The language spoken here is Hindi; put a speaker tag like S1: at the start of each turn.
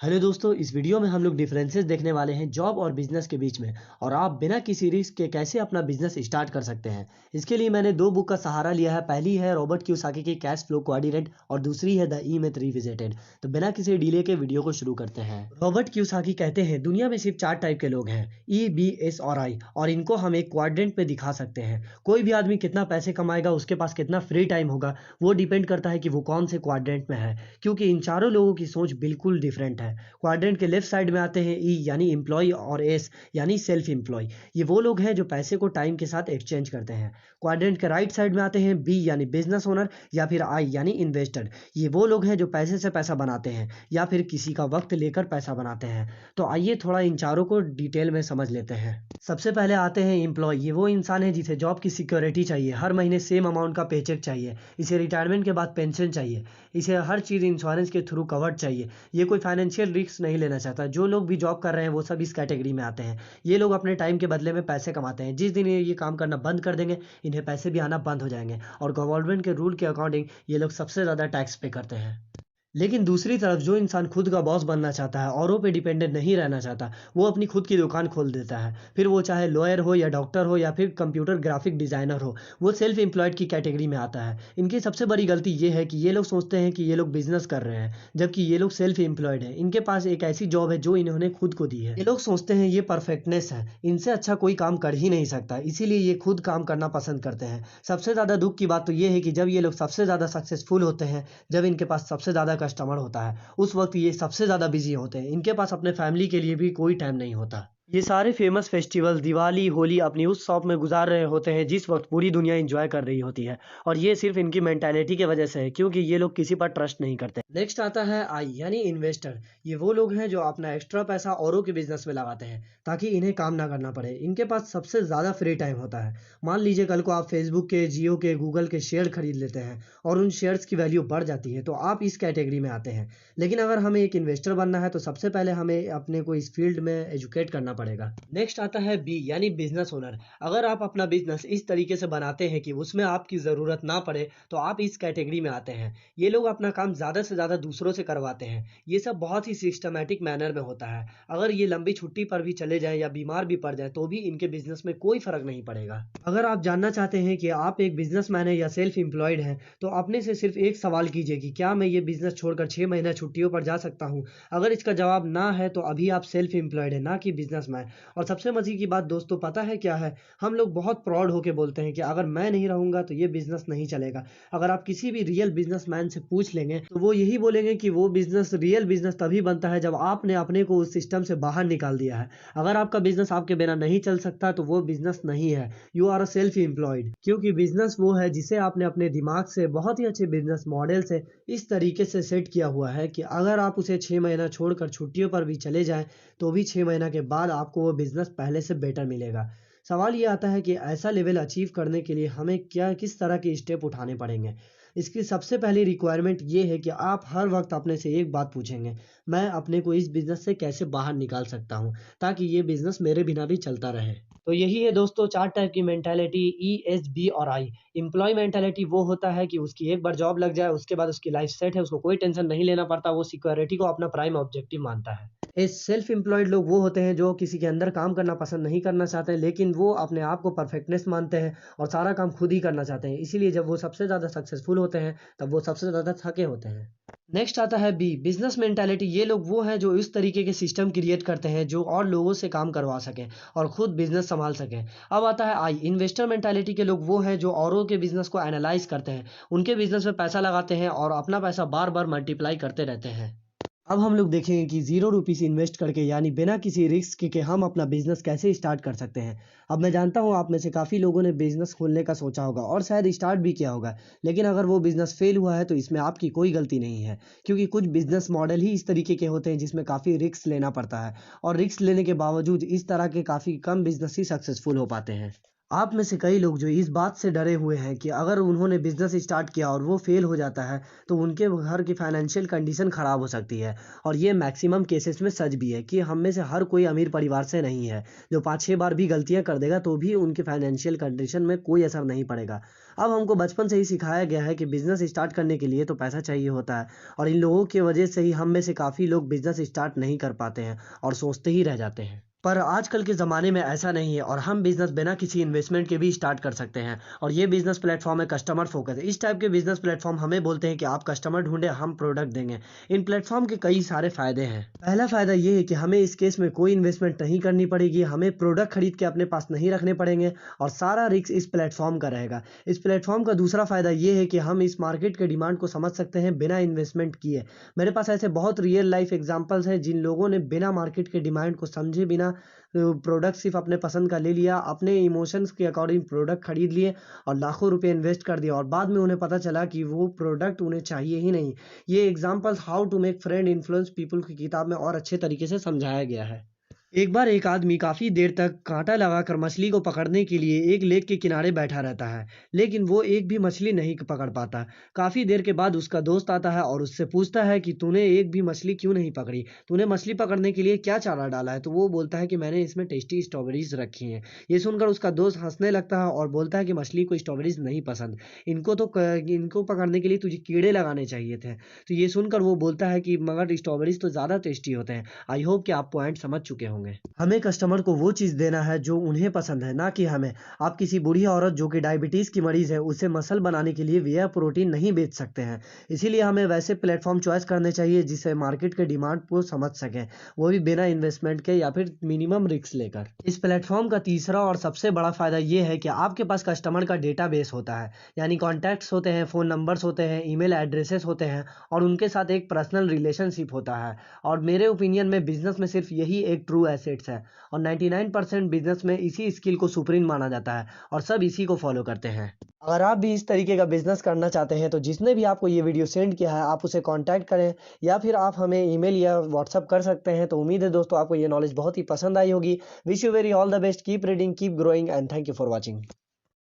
S1: हेलो दोस्तों, इस वीडियो में हम लोग डिफरेंसेस देखने वाले हैं जॉब और बिजनेस के बीच में। और आप बिना किसी रिस्क के कैसे अपना बिजनेस स्टार्ट कर सकते हैं। इसके लिए मैंने दो बुक का सहारा लिया है। पहली है रॉबर्ट कियोसाकी की कैश फ्लो क्वाड्रेंट और दूसरी है द ई मिथ रिविजिटेड। तो बिना किसी डिले के वीडियो को शुरू करते हैं। रॉबर्ट कियोसाकी कहते हैं दुनिया में सिर्फ चार टाइप के लोग हैं, ई, बी, एस और आई, और इनको हम एक क्वाड्रेंट पे दिखा सकते हैं। कोई भी आदमी कितना पैसे कमाएगा, उसके पास कितना फ्री टाइम होगा, वो डिपेंड करता है कि वो कौन से क्वाड्रेंट में है, क्योंकि इन चारों लोगों की सोच बिल्कुल डिफरेंट है। क्वाड्रेंट के लेफ्ट साइड में आते हैं ई यानी एम्प्लॉय और एस यानी सेल्फ एम्प्लॉय। ये वो लोग हैं जो पैसे को टाइम के साथ एक्सचेंज करते हैं। क्वाड्रेंट के राइट साइड में आते हैं बी यानी बिजनेस ओनर या फिर आई यानी इन्वेस्टर। ये वो लोग हैं जो पैसे से पैसा बनाते हैं या फिर किसी का वक्त लेकर पैसा बनाते हैं। तो आइए थोड़ा इन चारों को डिटेल में समझ लेते हैं। सबसे पहले आते हैं एम्प्लॉय। ये वो इंसान है जिसे जॉब की सिक्योरिटी चाहिए, हर महीने सेम अमाउंट का पेचेक चाहिए, इसे रिटायरमेंट के बाद पेंशन चाहिए, इसे हर चीज़ इंश्योरेंस के थ्रू कवर्ड चाहिए। ये कोई फाइनेंशियल रिस्क नहीं लेना चाहता। जो लोग भी जॉब कर रहे हैं वो सब इस कैटेगरी में आते हैं। ये लोग अपने टाइम के बदले में पैसे कमाते हैं। जिस दिन ये काम करना बंद कर देंगे, इन्हें पैसे भी आना बंद हो जाएंगे और गवर्नमेंट के रूल के अकॉर्डिंग ये लोग सबसे ज़्यादा टैक्स पे करते हैं। लेकिन दूसरी तरफ जो इंसान खुद का बॉस बनना चाहता है, औरों पे डिपेंडेंट नहीं रहना चाहता, वो अपनी खुद की दुकान खोल देता है। फिर वो चाहे लॉयर हो या डॉक्टर हो या फिर कंप्यूटर ग्राफिक डिजाइनर हो, वो सेल्फ एम्प्लॉयड की कैटेगरी में आता है। इनकी सबसे बड़ी गलती ये है कि ये लोग सोचते हैं कि ये लोग बिजनेस कर रहे हैं, जबकि ये लोग सेल्फ एम्प्लॉयड है। इनके पास एक ऐसी जॉब है जो इन्होंने खुद को दी है। ये लोग सोचते हैं ये परफेक्टनेस है, इनसे अच्छा कोई काम कर ही नहीं सकता, इसीलिए ये खुद काम करना पसंद करते हैं। सबसे ज़्यादा दुख की बात तो ये है कि जब ये लोग सबसे ज़्यादा सक्सेसफुल होते हैं, जब इनके पास सबसे ज़्यादा कस्टमर होता है, उस वक्त ये सबसे ज़्यादा बिजी होते हैं। इनके पास अपने फैमिली के लिए भी कोई टाइम नहीं होता। ये सारे फेमस फेस्टिवल दिवाली होली अपनी उस शॉप में गुजार रहे होते हैं जिस वक्त पूरी दुनिया एंजॉय कर रही होती है। और ये सिर्फ इनकी मेंटालिटी की वजह से है, क्योंकि ये लोग किसी पर ट्रस्ट नहीं करते। नेक्स्ट आता है आई यानी इन्वेस्टर। ये वो लोग हैं जो अपना एक्स्ट्रा पैसा औरों के बिजनेस में लगाते हैं ताकि इन्हें काम ना करना पड़े। इनके पास सबसे ज़्यादा फ्री टाइम होता है। मान लीजिए कल को आप फेसबुक के, जियो के, गूगल के शेयर खरीद लेते हैं और उन शेयर्स की वैल्यू बढ़ जाती है, तो आप इस कैटेगरी में आते हैं। लेकिन अगर हमें एक इन्वेस्टर बनना है तो सबसे पहले हमें अपने को इस फील्ड में एजुकेट करना पड़ेगा। नेक्स्ट आता है बी यानी बिजनेस ओनर। अगर आप अपना बिजनेस इस तरीके से बनाते हैं कि उसमें आपकी ज़रूरत ना पड़े, तो आप इस कैटेगरी में आते हैं। ये लोग अपना काम ज़्यादा से ज़्यादा दूसरों से करवाते हैं। ये सब बहुत ही सिस्टमैटिक मैनर में होता है। अगर ये लंबी छुट्टी पर भी चले जाएं या बीमार भी पड़ जाए तो भी इनके बिजनेस में कोई फर्क नहीं पड़ेगा। अगर आप जानना चाहते हैं कि आप एक बिजनेसमैन है या सेल्फ एम्प्लॉयड हैं, तो अपने से सिर्फ एक सवाल कीजिए कि क्या मैं ये बिजनेस छोड़कर 6 महीना छुट्टियों पर जा सकता हूँ। अगर इसका जवाब ना है तो अभी आप सेल्फ एम्प्लॉयड है, ना कि बिजनेसमैन। और सबसे मजे की बात दोस्तों पता है क्या है? हम लोग बहुत प्राउड होके बोलते हैं कि अगर मैं नहीं रहूंगा तो ये बिजनेस नहीं चलेगा। अगर आप किसी भी रियल बिजनेसमैन से पूछ लेंगे तो वो यही बोलेंगे कि वो बिजनेस, रियल बिजनेस तभी बनता है जब आपने अपने को उस सिस्टम से बाहर निकाल दिया है। अगर आपका बिजनेस आपके बिना नहीं चल सकता तो वो बिजनेस नहीं है, you are a self employed. क्योंकि बिजनेस वो है जिसे आपने अपने दिमाग से, बहुत ही अच्छे बिजनेस मॉडल से इस तरीके से सेट किया हुआ है कि अगर आप उसे 6 महीना छोड़कर छुट्टियों पर भी चले जाएं तो भी 6 महीना के बाद आपको वो बिजनेस पहले से बेटर मिलेगा। सवाल ये आता है कि ऐसा लेवल अचीव करने के लिए हमें क्या, किस तरह के स्टेप उठाने पड़ेंगे। इसकी सबसे पहली रिक्वायरमेंट ये है कि आप हर वक्त अपने से एक बात पूछेंगे, मैं अपने को इस बिजनेस से कैसे बाहर निकाल सकता हूँ ताकि ये बिजनेस मेरे बिना भी चलता रहे। तो यही है दोस्तों, चार टाइप की मेंटालिटी, ई, एस, बी और आई। एम्प्लॉय मेंटालिटी वो होता है कि उसकी एक बार जॉब लग जाए उसके बाद उसकी लाइफ सेट है, उसको कोई टेंशन नहीं लेना पड़ता, वो सिक्योरिटी को अपना प्राइम ऑब्जेक्टिव मानता है। ये सेल्फ एम्प्लॉयड लोग वो होते हैं जो किसी के अंदर काम करना पसंद नहीं करना चाहते हैं, लेकिन वो अपने आप को परफेक्टनेस मानते हैं और सारा काम खुद ही करना चाहते हैं। इसीलिए जब वो सबसे ज़्यादा सक्सेसफुल होते हैं तब वो सबसे ज़्यादा थके होते हैं। नेक्स्ट आता है बी बिजनेस मेंटालिटी। ये लोग वो हैं जो इस तरीके के सिस्टम क्रिएट करते हैं जो और लोगों से काम करवा सकें और खुद बिजनेस संभाल सकें। अब आता है आई इन्वेस्टर मेंटालिटी के लोग वो हैं जो औरों के बिजनेस को एनालाइज करते हैं, उनके बिजनेस में पैसा लगाते हैं और अपना पैसा बार बार मल्टीप्लाई करते रहते हैं। अब हम लोग देखेंगे कि ₹0 इन्वेस्ट करके, यानी बिना किसी रिस्क के हम अपना बिजनेस कैसे स्टार्ट कर सकते हैं। अब मैं जानता हूँ आप में से काफ़ी लोगों ने बिजनेस खोलने का सोचा होगा और शायद स्टार्ट भी किया होगा, लेकिन अगर वो बिजनेस फेल हुआ है तो इसमें आपकी कोई गलती नहीं है, क्योंकि कुछ बिजनेस मॉडल ही इस तरीके के होते हैं जिसमें काफ़ी रिस्क लेना पड़ता है और रिस्क लेने के बावजूद इस तरह के काफ़ी कम बिजनेस ही सक्सेसफुल हो पाते हैं। आप में से कई लोग जो इस बात से डरे हुए हैं कि अगर उन्होंने बिजनेस स्टार्ट किया और वो फेल हो जाता है तो उनके घर की फाइनेंशियल कंडीशन खराब हो सकती है। और ये मैक्सिमम केसेस में सच भी है कि हम में से हर कोई अमीर परिवार से नहीं है। जो 5-6 बार भी गलतियां कर देगा तो भी उनके फाइनेंशियल कंडीशन में कोई असर नहीं पड़ेगा। अब हमको बचपन से ही सिखाया गया है कि बिजनेस स्टार्ट करने के लिए तो पैसा चाहिए होता है, और इन लोगों की वजह से ही हम में से काफ़ी लोग बिजनेस स्टार्ट नहीं कर पाते हैं और सोचते ही रह जाते हैं। पर आजकल के ज़माने में ऐसा नहीं है और हम बिज़नेस बिना किसी इन्वेस्टमेंट के भी स्टार्ट कर सकते हैं। और ये बिज़नेस प्लेटफ़ॉर्म है कस्टमर फ़ोकस। इस टाइप के बिज़नेस प्लेटफ़ॉर्म हमें बोलते हैं कि आप कस्टमर ढूँढें, हम प्रोडक्ट देंगे। इन प्लेटफ़ॉर्म के कई सारे फ़ायदे हैं। पहला फ़ायदा ये है कि हमें इस केस में कोई इन्वेस्टमेंट नहीं करनी पड़ेगी, हमें प्रोडक्ट खरीद के अपने पास नहीं रखने पड़ेंगे और सारा रिस्क इस प्लेटफ़ॉर्म का रहेगा। इस प्लेटफ़ॉर्म का दूसरा फ़ायदा ये है कि हम इस मार्केट के डिमांड को समझ सकते हैं बिना इन्वेस्टमेंट किए। मेरे पास ऐसे बहुत रियल लाइफ़ एग्ज़ाम्पल्स हैं जिन लोगों ने बिना मार्केट के डिमांड को समझे बिना प्रोडक्ट सिर्फ अपने पसंद का ले लिया, अपने इमोशंस के अकॉर्डिंग प्रोडक्ट खरीद लिए और लाखों रुपए इन्वेस्ट कर दिया और बाद में उन्हें पता चला कि वो प्रोडक्ट उन्हें चाहिए ही नहीं। ये examples how to make friend influence people की किताब में और अच्छे तरीके से समझाया गया है। एक बार एक आदमी काफी देर तक कांटा लगाकर मछली को पकड़ने के लिए एक लेक के किनारे बैठा रहता है, लेकिन वो एक भी मछली नहीं पकड़ पाता। काफी देर के बाद उसका दोस्त आता है और उससे पूछता है कि तूने एक भी मछली क्यों नहीं पकड़ी, तूने मछली पकड़ने के लिए क्या चारा डाला है? तो वो बोलता है कि मैंने इसमें टेस्टी स्ट्रॉबेरीज रखी हैं। ये सुनकर उसका दोस्त हंसने लगता है और बोलता है कि मछली को स्ट्रॉबेरीज नहीं पसंद, इनको पकड़ने के लिए तुझे कीड़े लगाने चाहिए थे। तो ये सुनकर वो बोलता है कि मगर स्ट्रॉबेरीज तो ज्यादा टेस्टी होते हैं। आई होप कि आप पॉइंट समझ चुके होंगे। हमें कस्टमर को वो चीज़ देना है जो उन्हें पसंद है, ना कि हमें। आप किसी बूढ़ी औरत जो कि डायबिटीज़ की मरीज़ है, उसे मसल बनाने के लिए वे प्रोटीन नहीं बेच सकते हैं। इसीलिए हमें वैसे प्लेटफ़ॉर्म चॉइस करने चाहिए जिससे मार्केट के डिमांड को समझ सकें, वो भी बिना इन्वेस्टमेंट के या फिर मिनिमम रिस्क लेकर। इस प्लेटफ़ॉर्म का तीसरा और सबसे बड़ा फ़ायदा ये है कि आपके पास कस्टमर का डेटाबेस होता है, यानी कॉन्टैक्ट्स होते हैं, फ़ोन नंबर्स होते हैं, ईमेल एड्रेसेस होते हैं और उनके साथ एक पर्सनल रिलेशनशिप होता है। और मेरे ओपिनियन में बिज़नेस में सिर्फ यही एक ट्रू एसेट्स है और 99% बिज़नेस में इसी स्किल को सुप्रीम माना जाता है और सब इसी को फॉलो करते हैं। अगर आप भी इस तरीके का बिज़नेस करना चाहते हैं तो जिसने भी आपको ये वीडियो सेंड किया है आप उसे कॉन्टैक्ट करें या फिर आप हमें ईमेल या व्हाट्सएप कर सकते हैं। तो उम्मीद है दोस्तों आपको ये नॉलेज बहुत ही पसंद आई होगी। Wish you very all the best, keep reading, keep growing and thank you for watching.